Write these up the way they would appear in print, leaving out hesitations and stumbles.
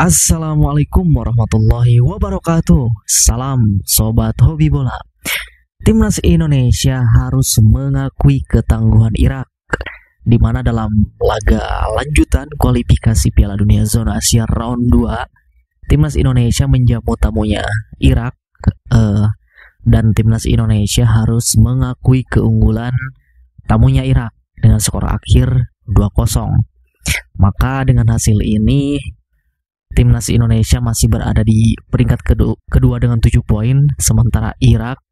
Assalamualaikum warahmatullahi wabarakatuh. Salam sobat hobi bola. Timnas Indonesia harus mengakui ketangguhan Irak, di mana dalam laga lanjutan kualifikasi Piala Dunia Zona Asia Round 2, Timnas Indonesia menjamu tamunya Irak, dan Timnas Indonesia harus mengakui keunggulan tamunya Irak dengan skor akhir 2-0. Maka dengan hasil ini Timnas Indonesia masih berada di peringkat kedua dengan 7 poin, sementara Irak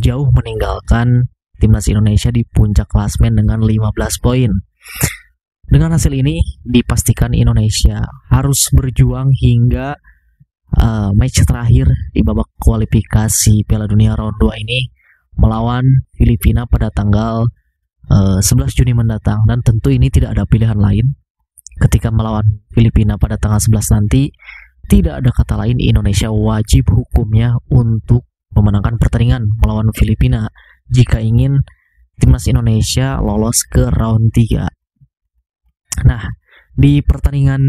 jauh meninggalkan Timnas Indonesia di puncak klasmen dengan 15 poin. Dengan hasil ini dipastikan Indonesia harus berjuang hingga match terakhir di babak kualifikasi Piala Dunia Round 2 ini melawan Filipina pada tanggal 11 Juni mendatang, dan tentu ini tidak ada pilihan lain. Ketika melawan Filipina pada tanggal 11 nanti, tidak ada kata lain, Indonesia wajib hukumnya untuk memenangkan pertandingan melawan Filipina jika ingin Timnas Indonesia lolos ke round 3. Nah, di pertandingan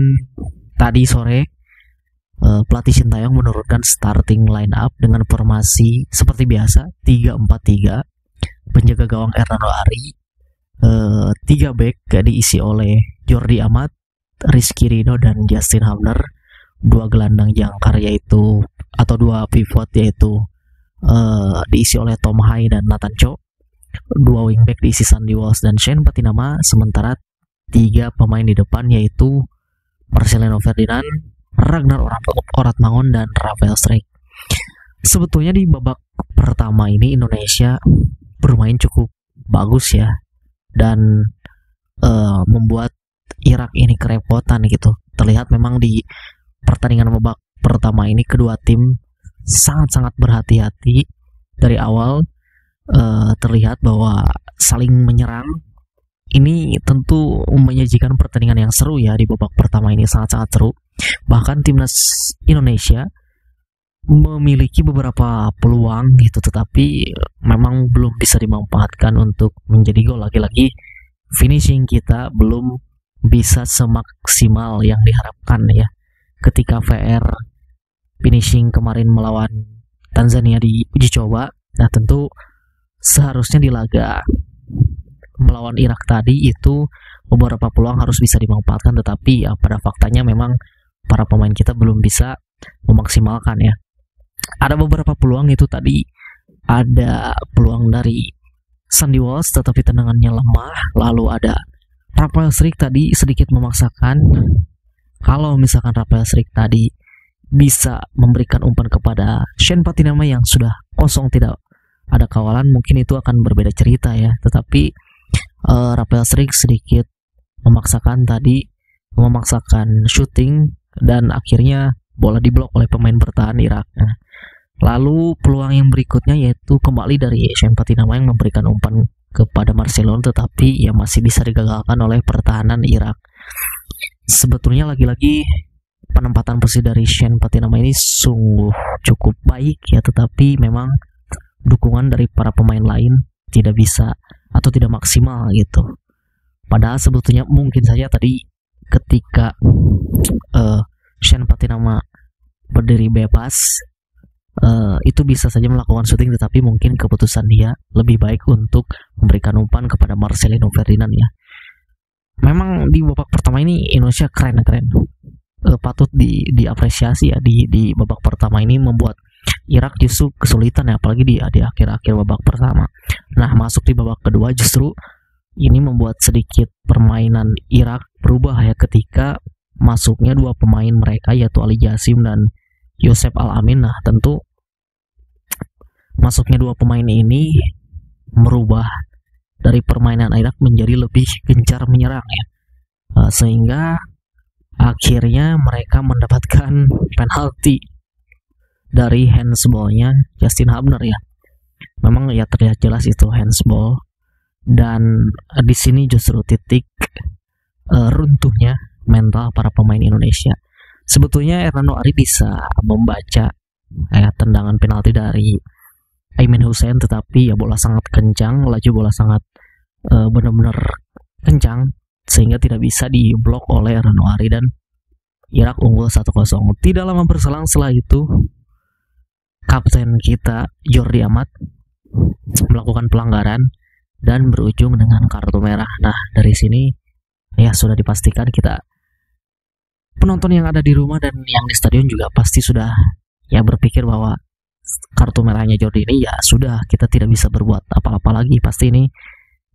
tadi sore, pelatih Sintayong menurunkan starting line up dengan formasi seperti biasa 3-4-3. Penjaga gawang Hernando Ari, 3 back diisi oleh Jordi Amat, Rizky Ridho, dan Justin Hubner. 2 gelandang jangkar yaitu, atau 2 pivot yaitu diisi oleh Tom Hai dan Nathan Cho. 2 wingback diisi Sandy Walsh dan Shane Patinama. Sementara 3 pemain di depan yaitu Marcelino Ferdinand, Ragnar Oratmangun, dan Rafael Struijk. Sebetulnya di babak pertama ini Indonesia bermain cukup bagus ya, dan membuat Irak ini kerepotan gitu. Terlihat memang di pertandingan babak pertama ini kedua tim sangat-sangat berhati-hati dari awal. Terlihat bahwa saling menyerang. Ini tentu menyajikan pertandingan yang seru ya. Di babak pertama ini sangat-sangat seru. Bahkan Timnas Indonesia memiliki beberapa peluang gitu, tetapi memang belum bisa dimanfaatkan untuk menjadi gol. Lagi-lagi finishing kita belum bisa semaksimal yang diharapkan ya. Ketika VR finishing kemarin melawan Tanzania di uji coba, nah tentu seharusnya di laga melawan Irak tadi itu beberapa peluang harus bisa dimanfaatkan, tetapi ya pada faktanya memang para pemain kita belum bisa memaksimalkan ya. Ada beberapa peluang itu tadi, ada peluang dari Sandy Walsh tetapi tendangannya lemah. Lalu ada Rafael Struijk tadi sedikit memaksakan. Kalau misalkan Rafael Struijk tadi bisa memberikan umpan kepada Shane Patinama yang sudah kosong tidak ada kawalan, mungkin itu akan berbeda cerita ya. Tetapi Rafael Struijk sedikit memaksakan shooting, dan akhirnya bola diblok oleh pemain bertahan Irak. Lalu peluang yang berikutnya yaitu kembali dari Shane Patinama yang memberikan umpan kepada Marcelino, tetapi ya masih bisa digagalkan oleh pertahanan Irak. Sebetulnya lagi-lagi penempatan posisi dari Shane Patinama ini sungguh cukup baik ya, tetapi memang dukungan dari para pemain lain tidak bisa atau tidak maksimal gitu. Padahal sebetulnya mungkin saja tadi ketika Shane Patinama berdiri bebas, itu bisa saja melakukan shooting, tetapi mungkin keputusan dia lebih baik untuk memberikan umpan kepada Marcelino Ferdinand ya. Memang di babak pertama ini Indonesia keren, patut diapresiasi ya. Di babak pertama ini membuat Irak justru kesulitan ya, apalagi di akhir-akhir babak pertama. Nah, masuk di babak kedua justru ini membuat sedikit permainan Irak berubah ya, ketika masuknya 2 pemain mereka yaitu Ali Jassim dan Yosef Al-Amin. Nah, tentu masuknya 2 pemain ini merubah dari permainan Irak menjadi lebih gencar menyerang ya, sehingga akhirnya mereka mendapatkan penalti dari handsball-nya Justin Hubner ya. Memang ya terlihat jelas itu handsball, dan di sini justru titik runtuhnya mental para pemain Indonesia. Sebetulnya Hernando Ari bisa membaca tendangan penalti dari Aimen Hussein, tetapi ya bola sangat kencang, laju bola sangat benar-benar kencang, sehingga tidak bisa diblok oleh Hernando Ari, dan Irak unggul 1-0. Tidak lama berselang setelah itu, kapten kita Jordi Amat melakukan pelanggaran dan berujung dengan kartu merah. Nah, dari sini ya sudah dipastikan kita, penonton yang ada di rumah dan yang di stadion juga pasti sudah ya berpikir bahwa kartu merahnya Jordi ini ya sudah, kita tidak bisa berbuat apa-apa lagi. Pasti ini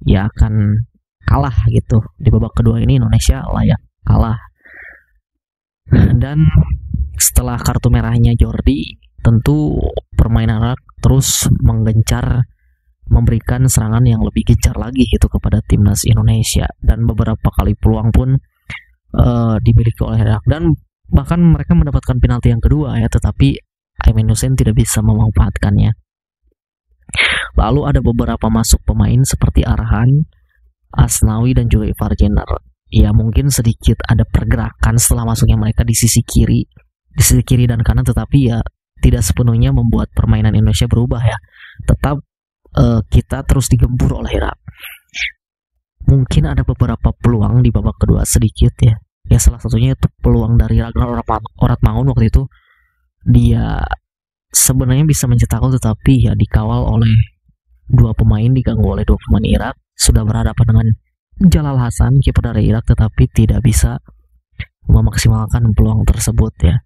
ya akan kalah gitu. Di babak kedua ini Indonesia layak kalah. Dan setelah kartu merahnya Jordi, tentu permainan Irak terus menggencar, memberikan serangan yang lebih gencar lagi gitu kepada timnas Indonesia, dan beberapa kali peluang pun dimiliki oleh Irak, dan bahkan mereka mendapatkan penalti yang kedua ya, tetapi Aiman Hussein tidak bisa memanfaatkannya. Lalu ada beberapa masuk pemain seperti Arhan, Asnawi dan juga Ivar Jenner. Ya mungkin sedikit ada pergerakan setelah masuknya mereka di sisi kiri dan kanan, tetapi ya tidak sepenuhnya membuat permainan Indonesia berubah ya. Tetap kita terus digempur oleh Irak. Mungkin ada beberapa peluang di babak kedua sedikit ya. Ya salah satunya itu peluang dari Ragnar Oratmangun waktu itu. Dia sebenarnya bisa mencetak gol, tetapi ya dikawal oleh dua pemain, diganggu oleh dua pemain Irak. Sudah berhadapan dengan Jalal Hasan, kiper dari Irak, tetapi tidak bisa memaksimalkan peluang tersebut ya.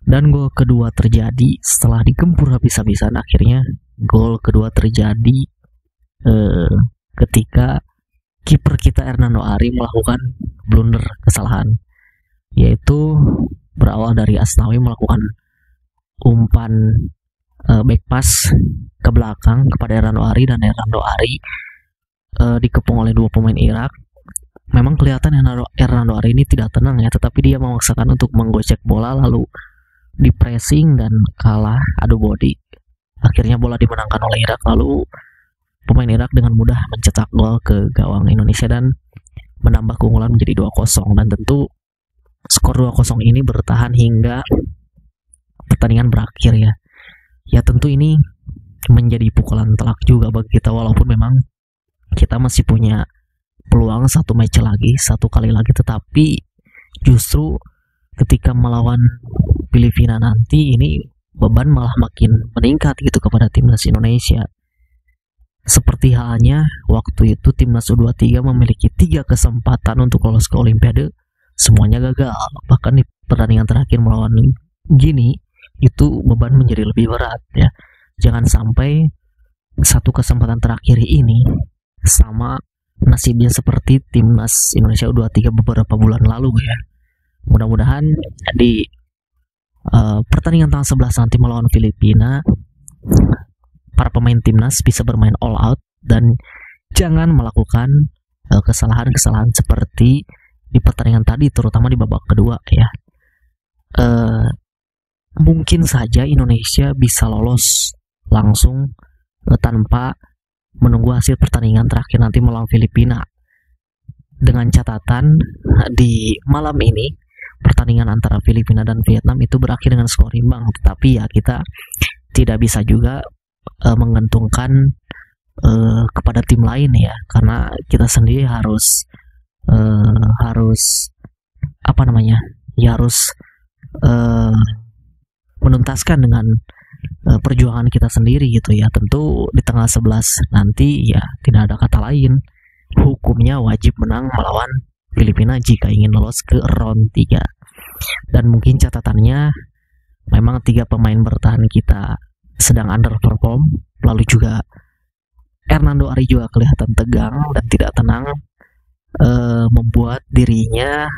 Dan gol kedua terjadi setelah digempur habis-habisan. Akhirnya gol kedua terjadi ketika kiper kita Hernando Ari melakukan blunder, kesalahan, yaitu berawal dari Asnawi melakukan umpan back pass ke belakang kepada Hernando Ari, dan Hernando Ari dikepung oleh dua pemain Irak. Memang kelihatan Hernando Ari ini tidak tenang ya, tetapi dia memaksakan untuk menggocek bola, lalu di pressing dan kalah adu body. Akhirnya bola dimenangkan oleh Irak, lalu pemain Irak dengan mudah mencetak gol ke gawang Indonesia dan menambah keunggulan menjadi 2-0. Dan tentu skor 2-0 ini bertahan hingga pertandingan berakhir ya. Ya tentu ini menjadi pukulan telak juga bagi kita, walaupun memang kita masih punya peluang satu match lagi, satu kali lagi, tetapi justru ketika melawan Filipina nanti ini beban malah makin meningkat gitu kepada timnas Indonesia. Seperti halnya waktu itu timnas U23 memiliki 3 kesempatan untuk lolos ke Olimpiade, semuanya gagal. Bahkan di pertandingan terakhir melawan Gini itu beban menjadi lebih berat ya. Jangan sampai satu kesempatan terakhir ini sama nasibnya seperti timnas Indonesia U23 beberapa bulan lalu ya. Mudah-mudahan di pertandingan tanggal 11 nanti melawan Filipina, para pemain timnas bisa bermain all out dan jangan melakukan kesalahan-kesalahan seperti di pertandingan tadi, terutama di babak kedua ya. Mungkin saja Indonesia bisa lolos langsung tanpa menunggu hasil pertandingan terakhir nanti melawan Filipina, dengan catatan di malam ini pertandingan antara Filipina dan Vietnam itu berakhir dengan skor imbang. Tetapi ya kita tidak bisa juga menggantungkan kepada tim lain ya, karena kita sendiri harus menuntaskan dengan perjuangan kita sendiri gitu ya. Tentu di tanggal 11 nanti ya tidak ada kata lain, hukumnya wajib menang melawan Filipina jika ingin lolos ke round 3. Dan mungkin catatannya memang 3 pemain bertahan kita sedang underperform, lalu juga Hernando Ari juga kelihatan tegang dan tidak tenang, membuat dirinya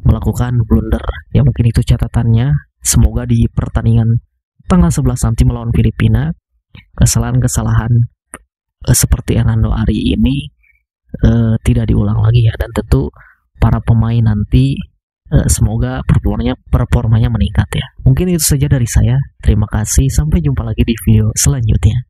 melakukan blunder. Ya mungkin itu catatannya. Semoga di pertandingan tanggal 11 nanti melawan Filipina kesalahan-kesalahan seperti Hernando Ari ini tidak diulang lagi ya. Dan tentu para pemain nanti semoga performanya meningkat ya. Mungkin itu saja dari saya. Terima kasih, sampai jumpa lagi di video selanjutnya.